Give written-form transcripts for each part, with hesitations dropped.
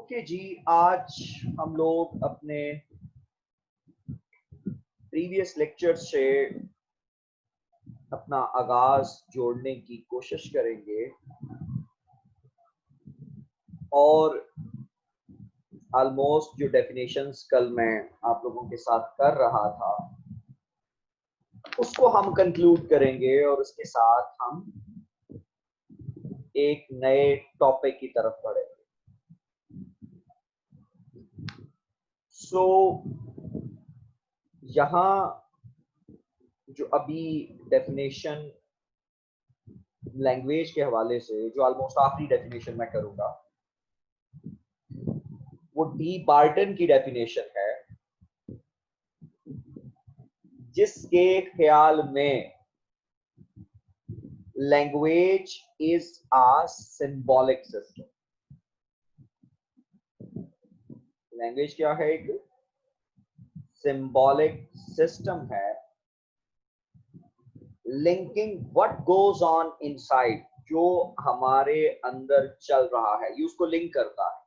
Okay जी, आज हम लोग अपने प्रीवियस लेक्चर से अपना आगाज जोड़ने की कोशिश करेंगे और ऑलमोस्ट जो डेफिनेशंस कल मैं आप लोगों के साथ कर रहा था उसको हम कंक्लूड करेंगे और उसके साथ हम एक नए टॉपिक की तरफ बढ़ेंगे। सो यहाँ जो अभी डेफिनेशन लैंग्वेज के हवाले से जो ऑलमोस्ट आखिरी डेफिनेशन मैं करूंगा वो डी बार्टन की डेफिनेशन है, जिसके ख्याल में language is a symbolic system. Language क्या है? एक सिंबॉलिक सिस्टम है linking what goes on inside, जो हमारे अंदर चल रहा है ये उसको लिंक करता है।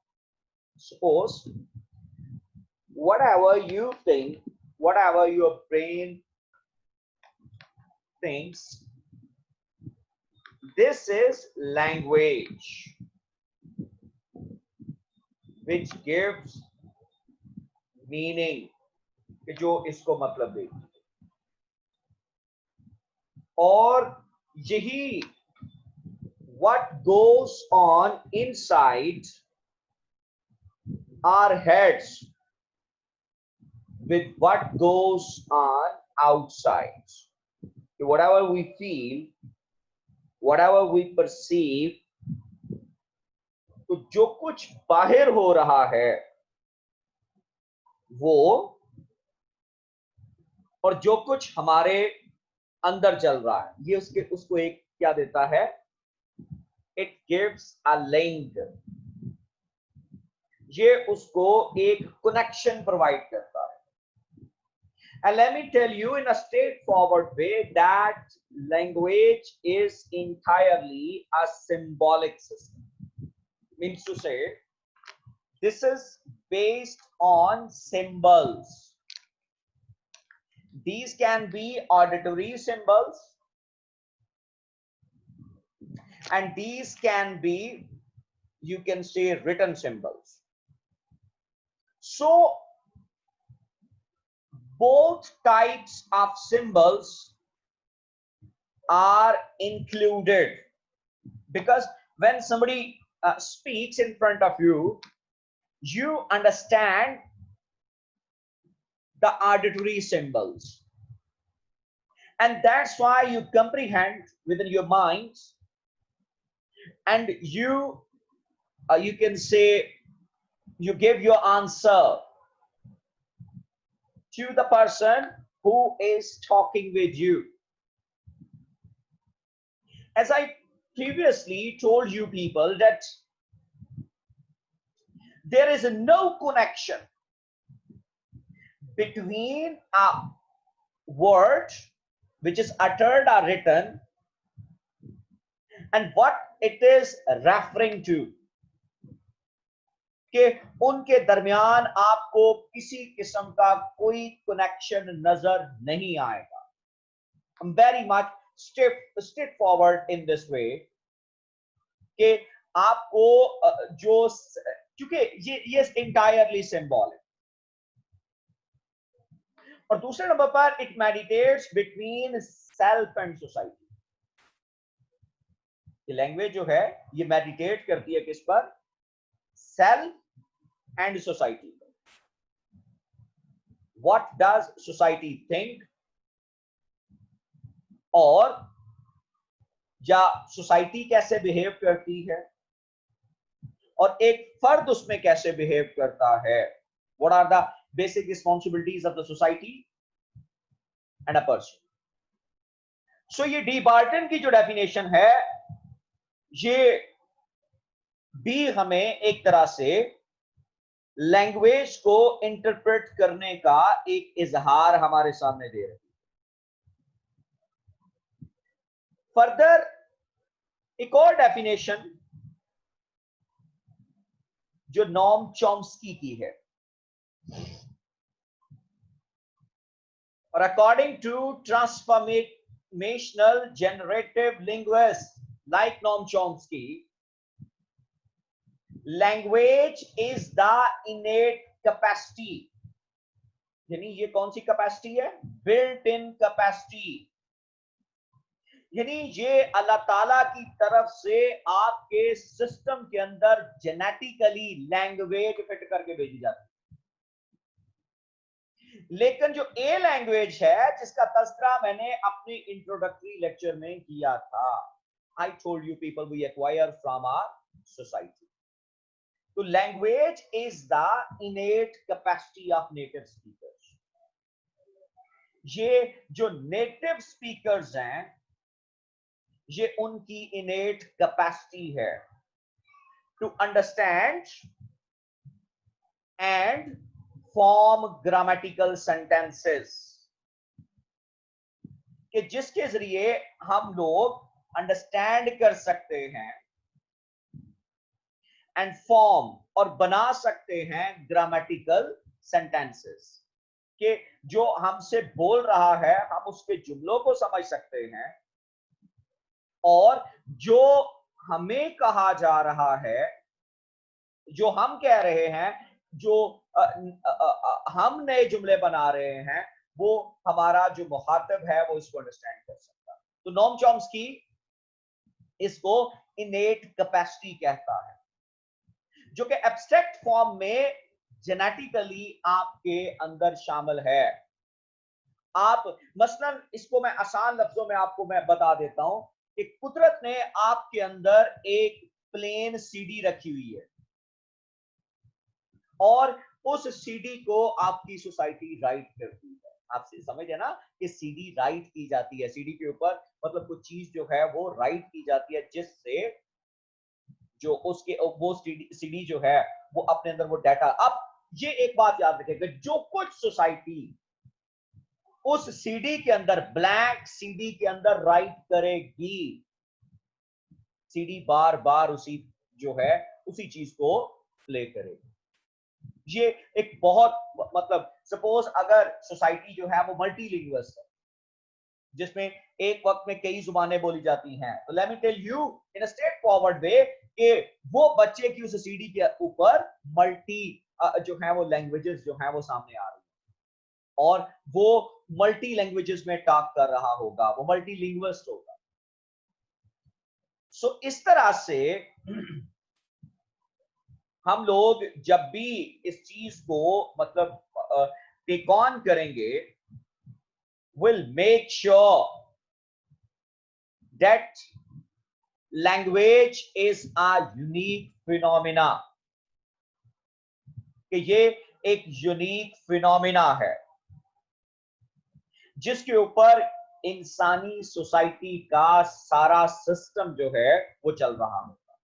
Suppose whatever you think, whatever your brain thinks, this is language which gives meaning, कि जो इसको मतलब दे। और यही what goes on inside our heads with what goes on outside. So whatever we feel, whatever we perceive, तो जो कुछ बाहर हो रहा है वो और जो कुछ हमारे अंदर चल रहा है ये उसको एक क्या देता है? इट गिव्स अ लिंक, ये उसको एक कनेक्शन प्रोवाइड करता है। And let me tell you in a straightforward way that language is entirely a symbolic system. Means to say, this is based on symbols. These can be auditory symbols and these can be, you can say, written symbols. So both types of symbols are included, because when somebody speaks in front of you, you understand the auditory symbols, and that's why you comprehend within your mind, and you can say you give your answer to the person who is talking with you. As I previously told you people that there is no connection between a word which is uttered or written and what it is referring to, कि उनके दरमियान आपको किसी किस्म का कोई connection नजर नहीं आएगा। I'm very much straightforward in this way कि आपको जो, क्योंकि ये entirely symbolic, और दूसरे नंबर पर it meditates between self and society। ये लैंग्वेज जो है ये मेडिटेट करती है किस पर? सेल्फ एंड सोसाइटी पर। व्हाट डज सोसाइटी थिंक, और या सोसाइटी कैसे बिहेव करती है और एक फर्द उसमें कैसे बिहेव करता है। What are the basic responsibilities of the society and a person. So ये डी बार्टन की जो डेफिनेशन है ये भी हमें एक तरह से लैंग्वेज को इंटरप्रेट करने का एक इजहार हमारे सामने दे रही है। फर्दर एक और डेफिनेशन जो नॉम चॉम्स्की की है। और according to transformational generative linguist like Noam Chomsky, language is the innate capacity, यानी ये कौन सी कैपेसिटी है? बिल्ट इन कैपेसिटी, यानी ये अल्लाह ताला की तरफ से आपके सिस्टम के अंदर जेनेटिकली लैंग्वेज फिट करके भेजी जाती है। लेकिन जो ए लैंग्वेज है, जिसका तस्करा मैंने अपने इंट्रोडक्टरी लेक्चर में किया था, I told you people we acquire from our society. तो language is the innate capacity of native speakers. ये जो नेटिव स्पीकर्स हैं, ये उनकी इनेट कैपेसिटी है to understand and form grammatical sentences, कि जिसके जरिए हम लोग अंडरस्टैंड कर सकते हैं एंड फॉर्म और बना सकते हैं ग्रामेटिकल सेंटेंसेस, कि जो हमसे बोल रहा है हम उसके जुमलों को समझ सकते हैं, और जो हमें कहा जा रहा है, जो हम कह रहे हैं, जो हम नए जुमले बना रहे हैं, वो हमारा जो मुखातिब है वो इसको अंडरस्टैंड कर सकता है। तो नॉम चॉम्स्की इसको इनेट कैपेसिटी कहता है, जो कि एब्स्ट्रैक्ट फॉर्म में जेनेटिकली आपके अंदर शामिल है। आप मसलन, इसको मैं आसान लफ्जों में आपको मैं बता देता हूं कि कुदरत ने आपके अंदर एक प्लेन सीडी रखी हुई है, और उस सीडी को आपकी सोसाइटी राइट करती है। आप समझ है ना कि सीडी राइट की जाती है, सीडी के ऊपर मतलब कुछ चीज जो है वो राइट की जाती है, जिससे जो उसके वो सीडी जो है वो अपने अंदर वो डाटा। अब ये एक बात याद रखिएगा, जो कुछ सोसाइटी उस सीडी के अंदर, ब्लैंक सीडी के अंदर राइट करेगी, सीडी बार बार उसी जो है उसी चीज को प्ले करेगी। ये एक बहुत मतलब, सपोज अगर सोसाइटी जो है वो मल्टीलिंग्विस्ट है, जिसमें एक वक्त में कई जुबानें बोली जाती हैं, तो let me tell you in a straight forward way कि वो बच्चे की उस सीडी के ऊपर मल्टी जो है वो लैंग्वेजेस जो है वो सामने आ रही है, और वो मल्टी लैंग्वेजेस में टॉक कर रहा होगा, वो मल्टीलिंग्विस्ट होगा। सो इस तरह से हम लोग जब भी इस चीज को मतलब टेक ऑन करेंगे, will make sure that language is a unique phenomena, कि ये एक यूनिक फिनोमिना है जिसके ऊपर इंसानी सोसाइटी का सारा सिस्टम जो है वो चल रहा होगा।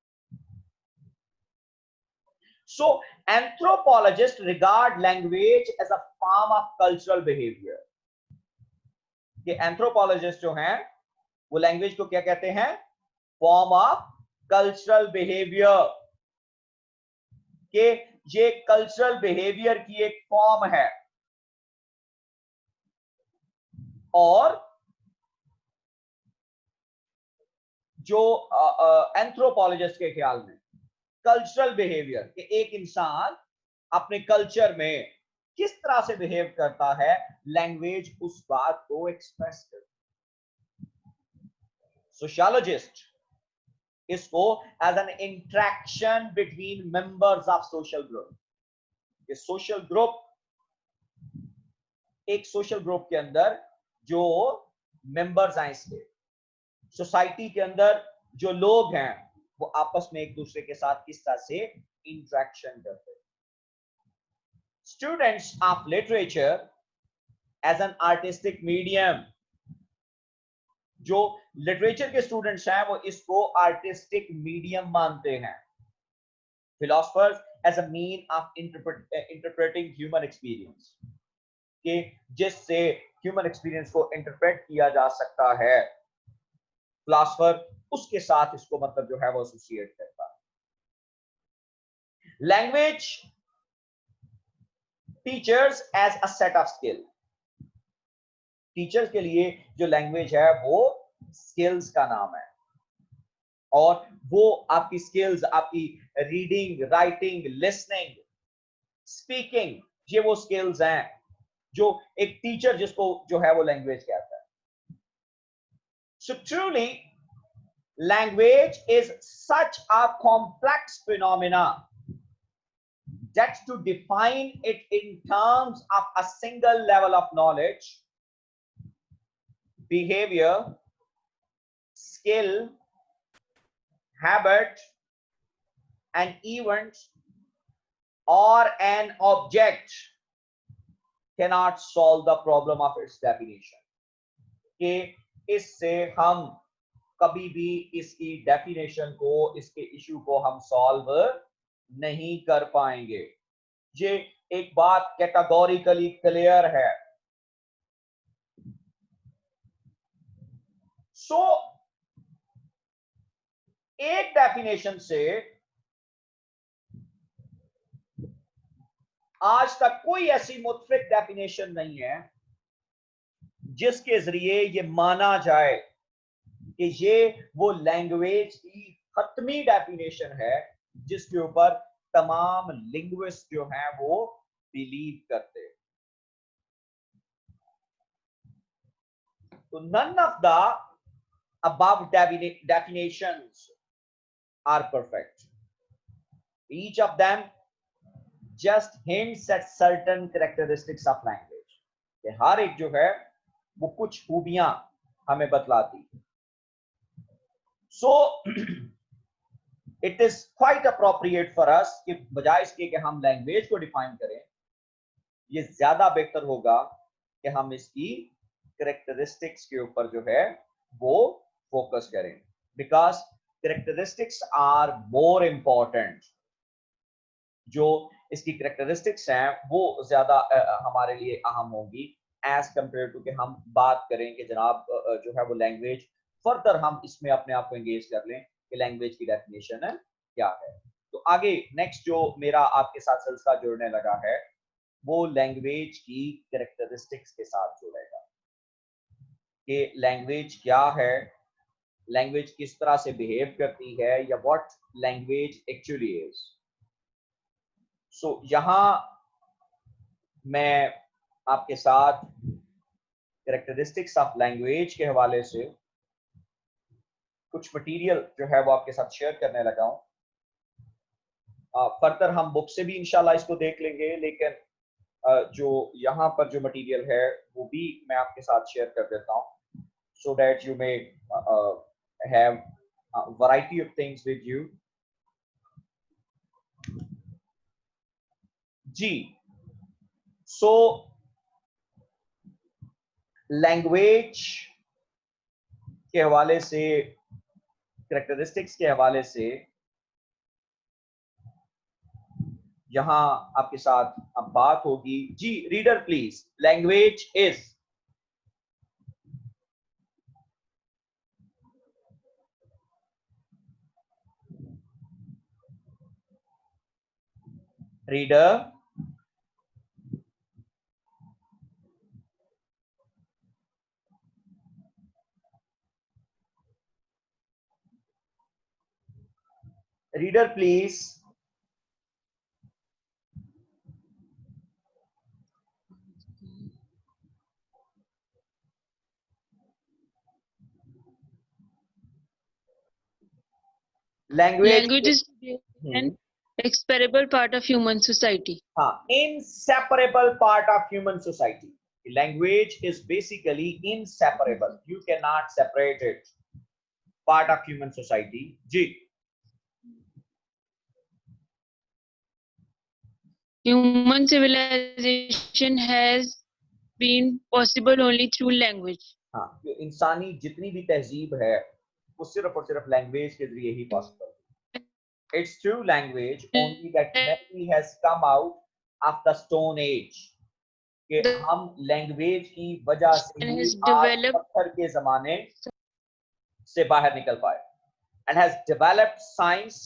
So anthropologists regard language as a form of cultural behavior, कि एंथ्रोपोलॉजिस्ट जो हैं वो लैंग्वेज को क्या कहते हैं? फॉर्म ऑफ कल्चरल बिहेवियर, कि ये कल्चरल बिहेवियर की एक फॉर्म है। और जो एंथ्रोपोलॉजिस्ट के ख्याल में कल्चरल बिहेवियर, कि एक इंसान अपने कल्चर में किस तरह से बिहेव करता है, लैंग्वेज उस बात को एक्सप्रेस करती है। सोशियोलॉजिस्ट इसको as an interaction between members of social group, ये सोशल ग्रुप, एक सोशल ग्रुप के अंदर जो मेंबर्स हैं, इसके सोसाइटी के अंदर जो लोग हैं वो आपस में एक दूसरे के साथ किस तरह से इंटरेक्शन करते हैं। Students of literature as an artistic medium, जो लिटरेचर के स्टूडेंट्स हैं वो इसको आर्टिस्टिक मीडियम मानते हैं। Philosophers as a mean of interpreting human experience, कि जिससे ह्यूमन एक्सपीरियंस को इंटरप्रेट किया जा सकता है, फिलोसफर उसके साथ इसको मतलब जो है वो एसोसिएट करता है। Language teachers as a set of skill, teachers के लिए जो लैंग्वेज है वो स्किल्स का नाम है, और वो आपकी स्किल्स, आपकी रीडिंग, राइटिंग, लिसनिंग, स्पीकिंग, ये वो स्किल्स हैं जो एक टीचर जिसको जो है वो लैंग्वेज कहता है। सो truly language is such a complex phenomena that to define it in terms of a single level of knowledge, behavior, skill, habit, an event, or an object cannot solve the problem of its definition. कि इससे हम कभी भी इसकी definition को, इसके issue को हम सॉल्व नहीं कर पाएंगे। ये एक बात कैटेगोरिकली क्लियर है। सो एक डेफिनेशन से आज तक कोई ऐसी मुतफिक डेफिनेशन नहीं है जिसके जरिए ये माना जाए कि ये वो लैंग्वेज की खत्मी डेफिनेशन है जिसके ऊपर तमाम लिंग्विस्ट जो हैं वो बिलीव करते हैं। तो none of the above definitions are perfect. Each of them just hints at certain characteristics of language. कि हर एक जो है वो कुछ खूबियां हमें बतलाती। So it is quite appropriate for us कि बजाय इसके कि हम लैंग्वेज को डिफाइन करें, ये ज्यादा बेहतर होगा कि हम इसकी कैरेक्टरिस्टिक्स के ऊपर जो है वो फोकस करें, because characteristics are more important. जो इसकी कैरेक्टरिस्टिक्स हैं वो ज्यादा हमारे लिए अहम होगी एज कंपेयर टू कि हम बात करें कि जनाब जो है वो लैंग्वेज, फर्दर हम इसमें अपने आप को एंगेज कर लें कि लैंग्वेज की डेफिनेशन है क्या है। तो आगे नेक्स्ट जो मेरा आपके साथ सिलसिला जुड़ने लगा है वो लैंग्वेज की कैरेक्टरिस्टिक्स के साथ जुड़ेगा कि लैंग्वेज क्या है, लैंग्वेज किस तरह से बिहेव करती है, या व्हाट लैंग्वेज एक्चुअली इज। सो यहां मैं आपके साथ कैरेक्टरिस्टिक्स ऑफ लैंग्वेज के हवाले से कुछ मटेरियल जो है वो आपके साथ शेयर करने लगा हूं। फर्दर हम बुक से भी इंशाल्लाह इसको देख लेंगे, लेकिन जो यहाँ पर जो मटेरियल है वो भी मैं आपके साथ शेयर कर देता हूँ, so that you may have a variety of things with you. जी, so लैंग्वेज के हवाले से, कैरेक्टरिस्टिक्स के हवाले से यहां आपके साथ अब बात होगी। जी reader please, language is reader reader please. Language is an inseparable part of human society. हाँ, inseparable part of human society. Language is basically inseparable. You cannot separate it. Part of human society. जी. Human civilization has been possible only through language. हाँ, जो इंसानी जितनी भी तहजीब है वो सिर्फ और सिर्फ लैंग्वेज के जरिए ही पॉसिबल है। It's through language only that memory has come out of the stone age. कि हम लैंग्वेज की वजह से ही आज पत्थर के जमाने से बाहर निकल पाए, and has developed science,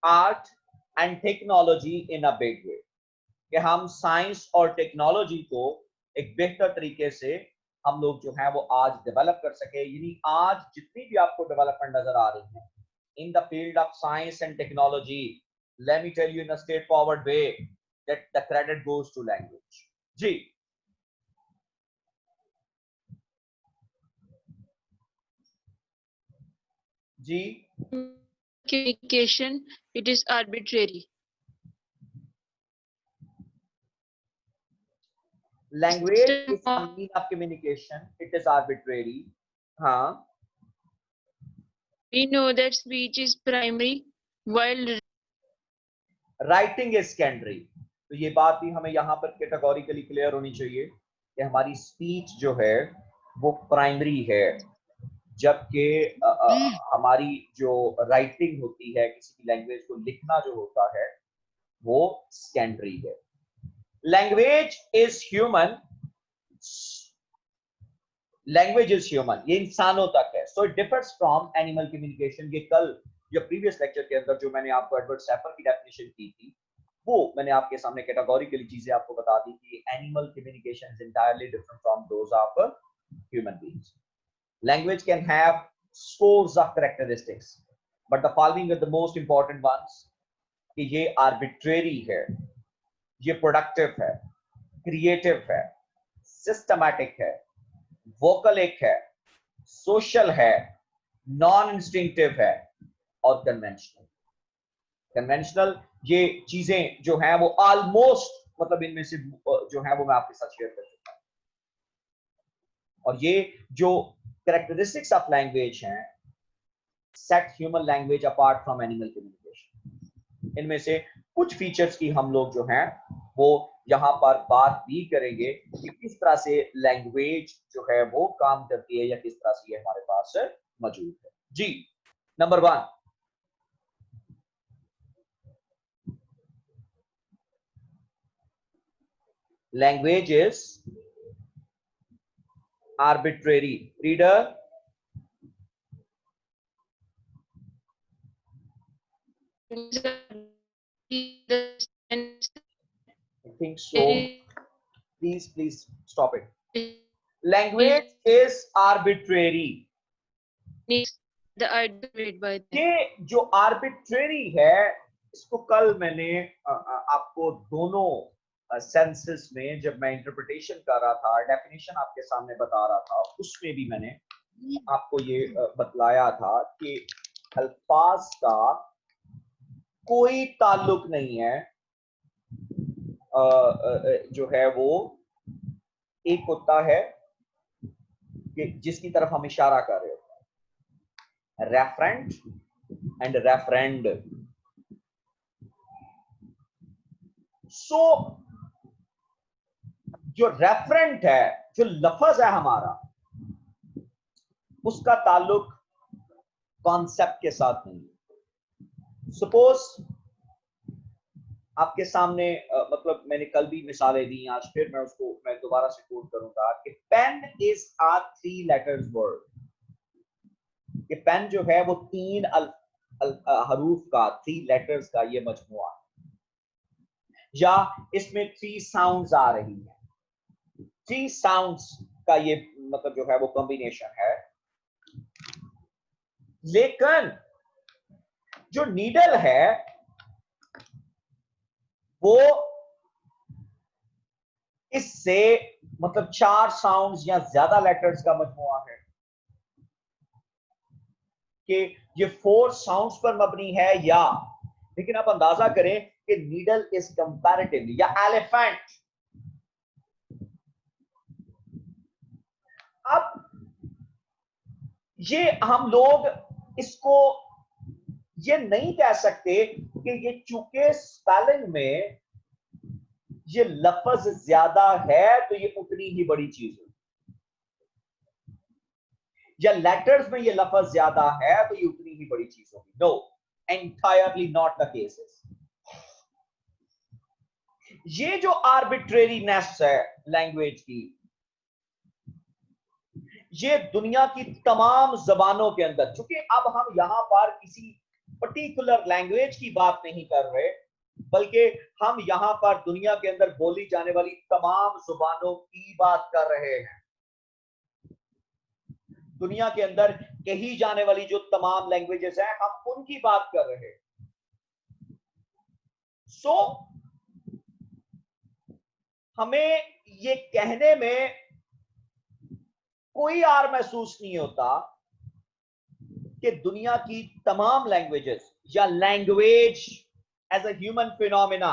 art and technology in a big way, कि हम साइंस और टेक्नोलॉजी को एक बेहतर तरीके से हम लोग जो है वो आज डेवलप कर सके। यानी आज जितनी भी आपको डेवलपमेंट नजर आ रही है in the field of science and technology, let me tell you in a straight forward way that the credit goes to language. जी जी Communication, it is arbitrary. Language is a mean of communication, it is arbitrary. हाँ, We know that speech is primary, while writing is secondary. तो ये बात भी हमें यहाँ पर कैटेगोरिकली क्लियर होनी चाहिए कि हमारी स्पीच जो है वो प्राइमरी है, जबकि हमारी जो राइटिंग होती है, किसी भी लैंग्वेज को लिखना जो होता है वो सेकेंडरी है। Language is human, language is human, ये इंसानों तक है। So it differs from animal communication. ये कल जो प्रीवियस लेक्चर के अंदर जो मैंने आपको एडवर्ड सैपर की डेफिनेशन की थी, वो मैंने आपके सामने कैटेगोरिकली चीजें आपको बता दी कि animal communication is entirely different from those of human beings. Language can have scores of characteristics, but the following are the most important ones कि ये arbitrary है, ये productive है, creative है, systematic है, vocalic है, social है, non instinctive है और conventional। conventional ये चीजें जो हैं वो almost मतलब इनमें से जो है वो मैं आपके साथ शेयर कर चुका हूं। और ये जो characteristics of language हैं set human language apart from animal communication। इनमें से कुछ फीचर्स की हम लोग जो हैं वो यहाँ पर बात भी करेंगे कि किस तरह से लैंग्वेज जो है वो काम करती है या किस तरह से ये हमारे पास मौजूद है। जी number 1, language is arbitrary. Reader, I think so. Please stop it. Language is arbitrary. The idea made by them. ये जो arbitrary है, इसको कल मैंने आपको दोनों सेंसेस में जब मैं इंटरप्रिटेशन कर रहा था, डेफिनेशन आपके सामने बता रहा था, उसमें भी मैंने आपको ये बतलाया था कि अल्फाज का कोई ताल्लुक नहीं है जो है वो एक होता है कि जिसकी तरफ हम इशारा कर रहे होते हैं, रेफरेंट एंड रेफरेंड। सो जो रेफरेंट है, जो लफ्ज है हमारा, उसका ताल्लुक कॉन्सेप्ट के साथ नहीं है। सपोज आपके सामने मतलब मैंने कल भी मिसालें दी, आज फिर मैं दोबारा से कोट करूंगा कि pen is a 3 letters word. कि पेन जो है वो 3 हरूफ का, 3 लेटर्स का ये मजमुआ है, या इसमें 3 साउंड्स आ रही है, 3 साउंड्स का ये मतलब जो है वो कॉम्बिनेशन है। लेकिन जो नीडल है वो इससे मतलब 4 साउंड्स या ज्यादा लेटर्स का मजमुआ है, कि ये 4 साउंड्स पर मबनी है या, लेकिन आप अंदाजा करें कि नीडल इज कंपैरेटिवली, या एलिफेंट। अब ये हम लोग इसको ये नहीं कह सकते कि ये चूंकि स्पेलिंग में ये लफ्ज ज्यादा है तो ये उतनी ही बड़ी चीज है, या लेटर्स में ये लफ्ज ज्यादा है तो ये उतनी ही बड़ी चीज होगी। No, entirely not the cases. ये जो आर्बिट्रेरीनेस है लैंग्वेज की, ये दुनिया की तमाम जबानों के अंदर, चूंकि अब हम यहां पर किसी पर्टिकुलर लैंग्वेज की बात नहीं कर रहे, बल्कि हम यहां पर दुनिया के अंदर बोली जाने वाली तमाम जुबानों की बात कर रहे हैं। दुनिया के अंदर कही जाने वाली जो तमाम लैंग्वेजेस हैं, हम उनकी बात कर रहे हैं। सो हमें ये कहने में कोई आर महसूस नहीं होता कि दुनिया की तमाम लैंग्वेजेस या language as a human phenomena,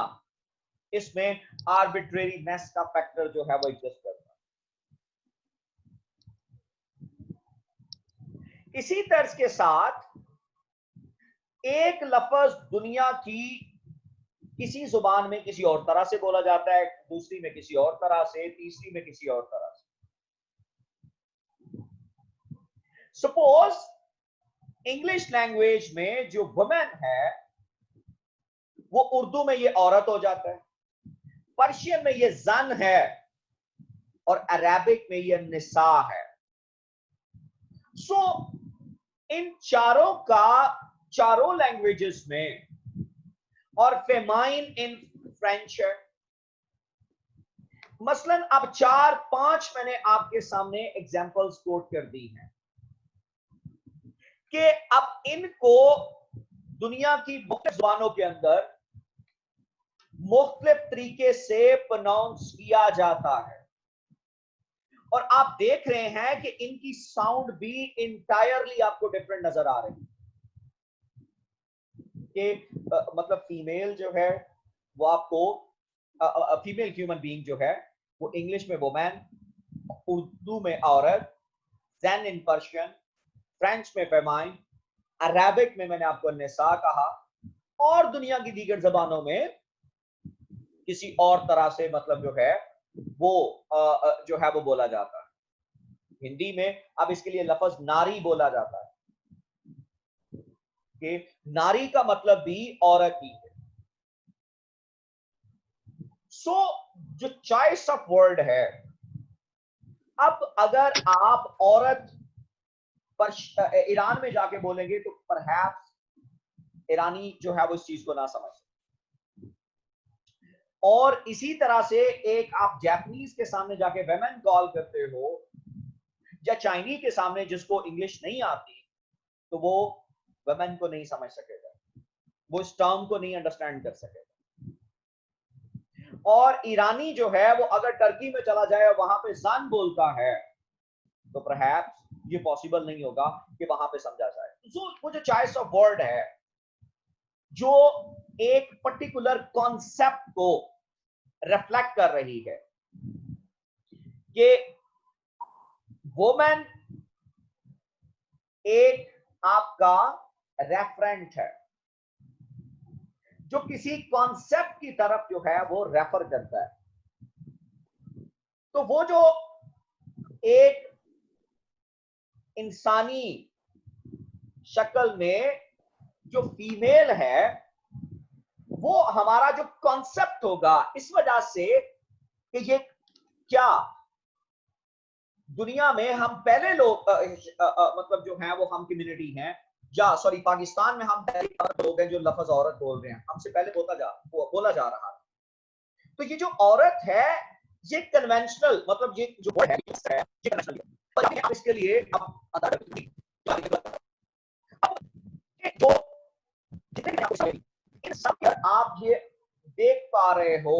इसमें आर्बिट्रेरीनेस का फैक्टर जो है वो एग्जिस्ट करता है। इसी तर्ज के साथ एक लफ्ज दुनिया की किसी जुबान में किसी और तरह से बोला जाता है, दूसरी में किसी और तरह से, तीसरी में किसी और तरह से। सपोज इंग्लिश लैंग्वेज में जो वुमेन है वो उर्दू में ये औरत हो जाता है, पर्शियन में ये जन है और अरेबिक में ये निसा है। सो इन चारों लैंग्वेजेस में, और फेमाइन इन फ्रेंच है। मसलन अब 4-5 मैंने आपके सामने एग्जांपल्स कोट कर दी हैं कि अब इनको दुनिया की मुख्तलिफ ज़ुबानों के अंदर मुख्तलिफ तरीके से प्रोनाउंस किया जाता है, और आप देख रहे हैं कि इनकी साउंड भी इंटायरली आपको डिफरेंट नजर आ रही है। कि मतलब फीमेल जो है वो आपको फीमेल ह्यूमन बीइंग जो है वो इंग्लिश में वुमेन, उर्दू में औरत, ज़ैन इन पर्शियन, फ्रेंच में फेमाइन, अरेबिक में मैंने आपको निसा कहा, और दुनिया की दीगर जबानों में किसी और तरह से मतलब जो है वो जो है वो बोला जाता है। हिंदी में अब इसके लिए लफ्ज नारी बोला जाता है कि नारी का मतलब भी औरत ही है। सो जो चॉइस ऑफ वर्ड है, अब अगर आप औरत पर ईरान में जाके बोलेंगे तो परहैप्स ईरानी जो है वो इस चीज को ना समझ, और इसी तरह से एक आप जापानीज के सामने जाके वेमेन कॉल करते हो, या चाइनीज के सामने जिसको इंग्लिश नहीं आती तो वो वेमेन को नहीं समझ सकेगा, वो इस टर्म को नहीं अंडरस्टैंड कर सकेगा। और ईरानी जो है वो अगर टर्की में चला जाए और वहां पे जान बोलता है तो परहैप्स ये पॉसिबल नहीं होगा कि वहां पे समझा जाए। तो वो जो चॉइस ऑफ वर्ड है जो एक पर्टिकुलर कॉन्सेप्ट को रिफ्लेक्ट कर रही है कि वुमेन एक आपका रेफरेंट है जो किसी कॉन्सेप्ट की तरफ जो है वो रेफर करता है। तो वो जो एक इंसानी शक्ल में जो फीमेल है वो हमारा जो कॉन्सेप्ट होगा, इस वजह से कि ये क्या दुनिया में हम पहले लोग मतलब जो है वो हम कम्युनिटी हैं, या सॉरी पाकिस्तान में हम पहले लोग हैं जो लफ्ज औरत बोल रहे हैं, हमसे पहले बोला जा रहा है। तो ये जो औरत है ये कन्वेंशनल मतलब ये जो वर्ड है ये कन्वेंशनल है, और आप इसके लिए जो जितने इन सब पर आप ये देख पा रहे हो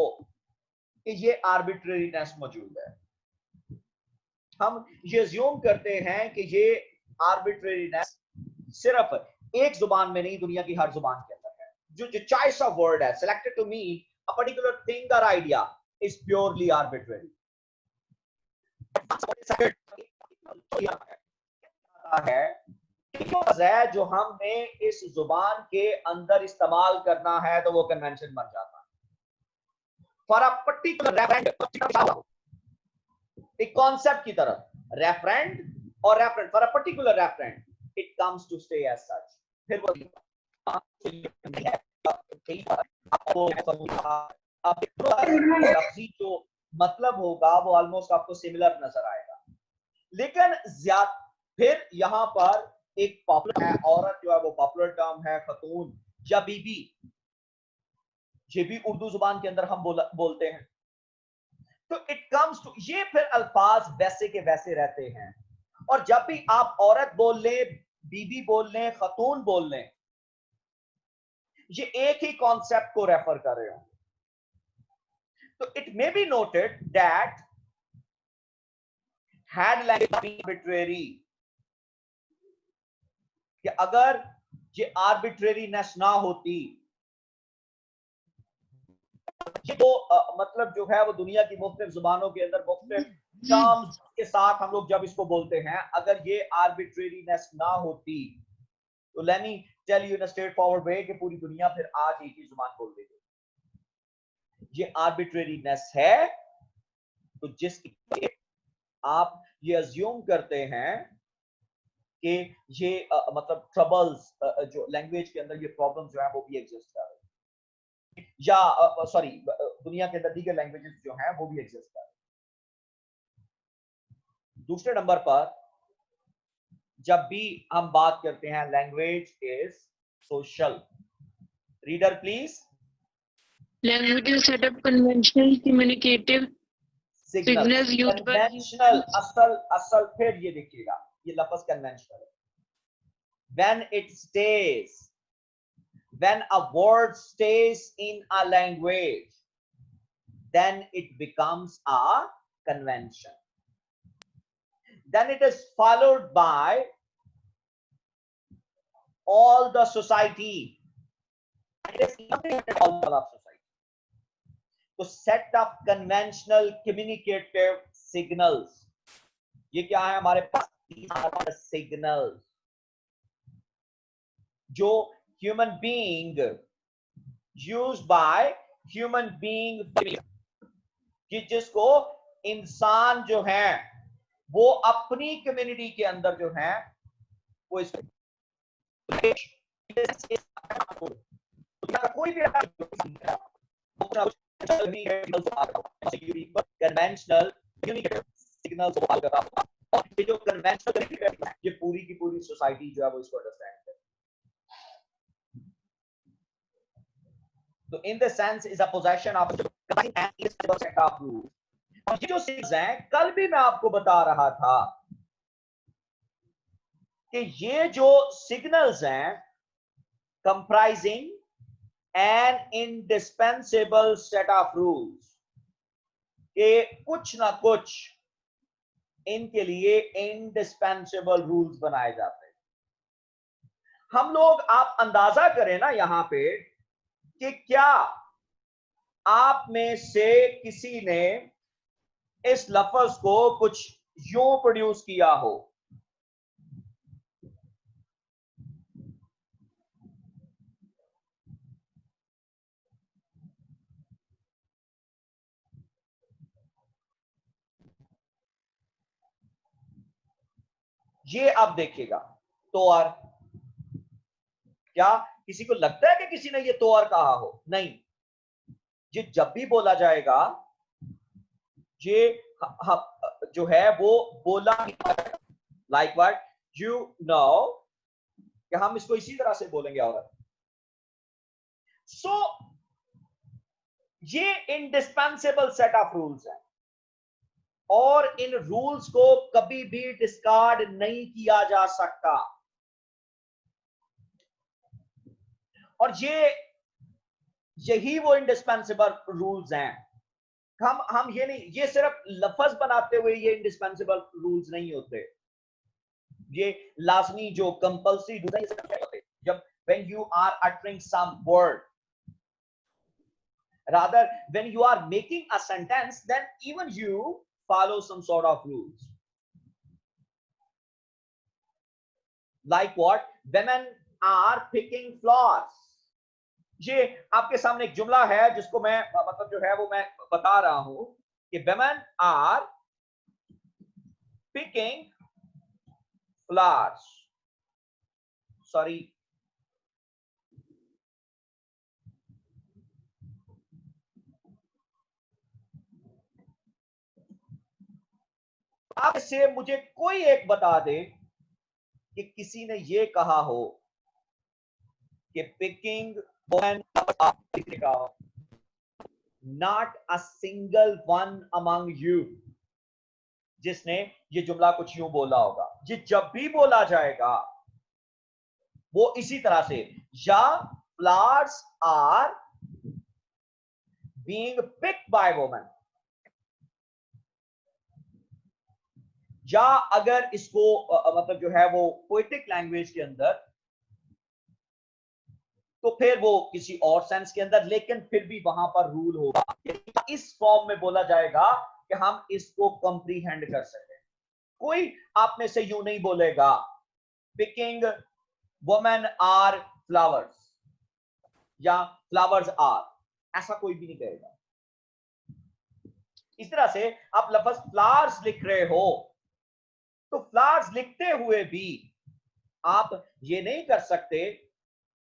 कि ये आर्बिट्रेरीनेस मौजूद है। हम ये अज्यूम करते हैं कि ये आर्बिट्रेरीनेस सिर्फ एक जुबान में नहीं, दुनिया की हर जुबान के अंदर है। जो चॉइस ऑफ वर्ड है selected to mean a particular thing और आइडिया इज प्योरली आर्बिट्रेरी है जो हमने इस जुबान के अंदर इस्तेमाल करना है तो वो कन्वेंशन बन जाता है। फॉर अ पर्टिकुलर रेफरेंट एक कॉन्सेप्ट की तरफ रेफरेंट और referent for a particular referent it comes to stay as such. फिर वो लफ्जी जो मतलब होगा वो ऑलमोस्ट आपको सिमिलर नजर आएगा, लेकिन फिर यहां पर एक पॉपुलर है, औरत जो है वो पॉपुलर टर्म है, खतून या बीबी ये भी उर्दू जुबान के अंदर हम बोलते हैं। तो इट कम्स टू, ये फिर अल्फाज वैसे के वैसे रहते हैं। और जब भी आप औरत बोल लें, बीबी बोल लें, खतून बोल लें, ये एक ही कॉन्सेप्ट को रेफर कर रहे हो। तो it may be noted that had language been arbitrary, कि अगर ये आर्बिट्रेरीनेस ना होती, ये तो मतलब जो है वो दुनिया की मुख्तलिफ जुबानों के अंदर मुख्तलिफ टर्म्स के साथ हम लोग जब इसको बोलते हैं, अगर ये आर्बिट्रेरीनेस ना होती, तो let me tell you in a straight forward way कि पूरी दुनिया फिर आज एक ही जुबान बोल देगी। ये आर्बिट्रेरीनेस है, तो जिसकी आप ये अज्यूम करते हैं कि ये मतलब ट्रबल्स, जो लैंग्वेज के अंदर ये प्रॉब्लम जो है वो भी एग्जिस्ट कर रहे हैं, या सॉरी दुनिया के अंदर दीगर लैंग्वेजेस जो हैं वो भी एग्जिस्ट कर रहे हैं। दूसरे नंबर पर जब भी हम बात करते हैं language is social, reader please, Language is set up conventional communicative signal, signals used by conventional, humans. असल फिर ये देखिएगा, ये लफ्ज कन्वेंशनल है। when it stays, when a word stays in a language, then it becomes a convention. Then it is followed by all the society. It is implemented all the society. तो set of conventional communicative signals, ये क्या है हमारे पास? Signals जो human being used by human being, कि जिसको इंसान जो है वो अपनी कम्युनिटी के अंदर जो है वो इस कोई भी कन्वेंशनल सिग्नल्स और ये जो कन्वेंशनल, ये पूरी की पूरी सोसाइटी जो है वो इसको अंडरस्टैंड करे। तो in the sense is a possession of set of rules. ये जो सिग्नल्स हैं, कल भी मैं आपको बता रहा था कि ये जो सिग्नल्स हैं comprising an indispensable set of rules, के कुछ ना कुछ इनके लिए इंडिस्पेंसेबल रूल्स बनाए जाते हैं। हम लोग, आप अंदाजा करें ना यहां पे कि क्या आप में से किसी ने इस लफ्ज को कुछ यूं प्रोड्यूस किया हो? ये आप देखिएगा, तोअर, क्या किसी को लगता है कि किसी ने ये तोअर कहा हो? नहीं। ये जब भी बोला जाएगा, ये जो है वो बोला लाइक व्हाट यू नो, कि हम इसको इसी तरह से बोलेंगे औरत। सो ये इंडिस्पेंसेबल सेट ऑफ रूल्स है और इन रूल्स को कभी भी डिस्कार्ड नहीं किया जा सकता। और यही वो इंडिस्पेंसेबल रूल्स हैं। हम ये नहीं, ये सिर्फ लफ्ज बनाते हुए ये इंडिस्पेंसेबल रूल्स नहीं होते, ये लाजमी जो कंपल्सरी रूल्स होते। जब when you are uttering some word, rather when you are making a sentence, then even you follow some sort of rules. Like what? Women are picking flowers. ये आपके सामने एक जुमला है जिसको मैं मतलब जो है वो मैं बता रहा हूं कि women are picking flowers. Sorry, आप से मुझे कोई एक बता दे कि किसी ने ये कहा हो कि पिकिंग वुमेन कहा हो। not a single one among you। जिसने ये जुमला कुछ यूं बोला होगा, ये जब भी बोला जाएगा वो इसी तरह से, या flowers are being picked by women, या अगर इसको मतलब जो है वो पोएटिक लैंग्वेज के अंदर, तो फिर वो किसी और सेंस के अंदर, लेकिन फिर भी वहां पर रूल होगा, इस फॉर्म में बोला जाएगा कि हम इसको कंप्रीहेंड कर सकें। कोई आप में से यूं नहीं बोलेगा पिकिंग वुमेन आर फ्लावर्स या फ्लावर्स आर, ऐसा कोई भी नहीं कहेगा। इस तरह से आप लफ्ज फ्लावर्स लिख रहे हो, तो फ्लावर्स लिखते हुए भी आप ये नहीं कर सकते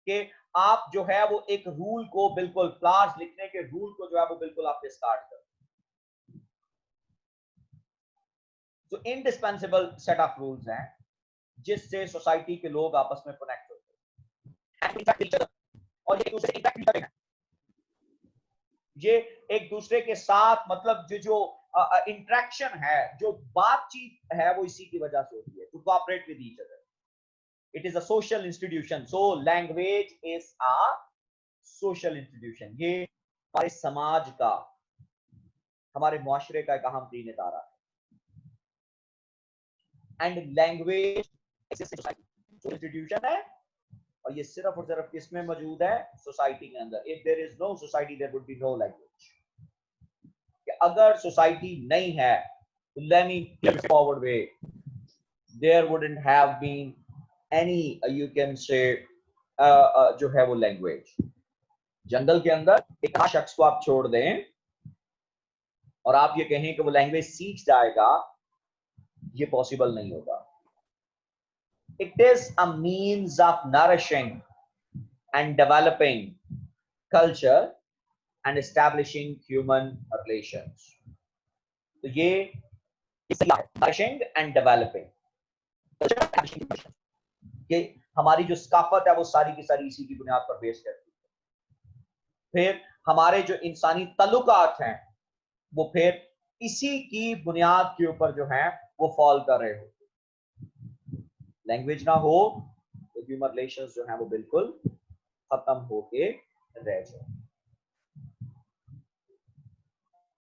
कि आप जो है वो एक रूल को बिल्कुल, फ्लावर्स लिखने के रूल को जो है वो बिल्कुल आपने स्टार्ट कर। तो इंडिस्पेंसिबल सेट ऑफ रूल्स हैं जिससे सोसाइटी के लोग आपस में कनेक्ट होते हैं और एक दूसरे के ये एक दूसरे के साथ मतलब जो इंटरेक्शन है, जो बातचीत है, वो इसी की वजह से होती है, to cooperate with each other. It is a social institution, so language is a social institution. ये हमारे समाज का, हमारे मुआशरे का एक अहम तीन इदारा है। एंड लैंग्वेज इंस्टीट्यूशन है, और ये सिर्फ और सिर्फ किसमें मौजूद है? सोसाइटी के अंदर। If there is no society there would be no language. अगर सोसाइटी नहीं है तो let me forward way, there wouldn't have been any you can say जो है वो लैंग्वेज। जंगल के अंदर एक शख्स को आप छोड़ दें और आप ये कहें कि वो लैंग्वेज सीख जाएगा, ये पॉसिबल नहीं होगा। It is a means of nourishing and developing culture and establishing human relations. तो ये nourishing and developing, ये हमारी जो सकाफत है वो सारी की सारी इसी की बुनियाद पर बेस करती है। फिर हमारे जो इंसानी ताल्लुकात हैं वो फिर इसी की बुनियाद के ऊपर जो है वो फॉल कर रहे हो। लैंग्वेज ना हो तो ह्यूमन रिलेशंस जो है वो बिल्कुल खत्म होके रह जाए।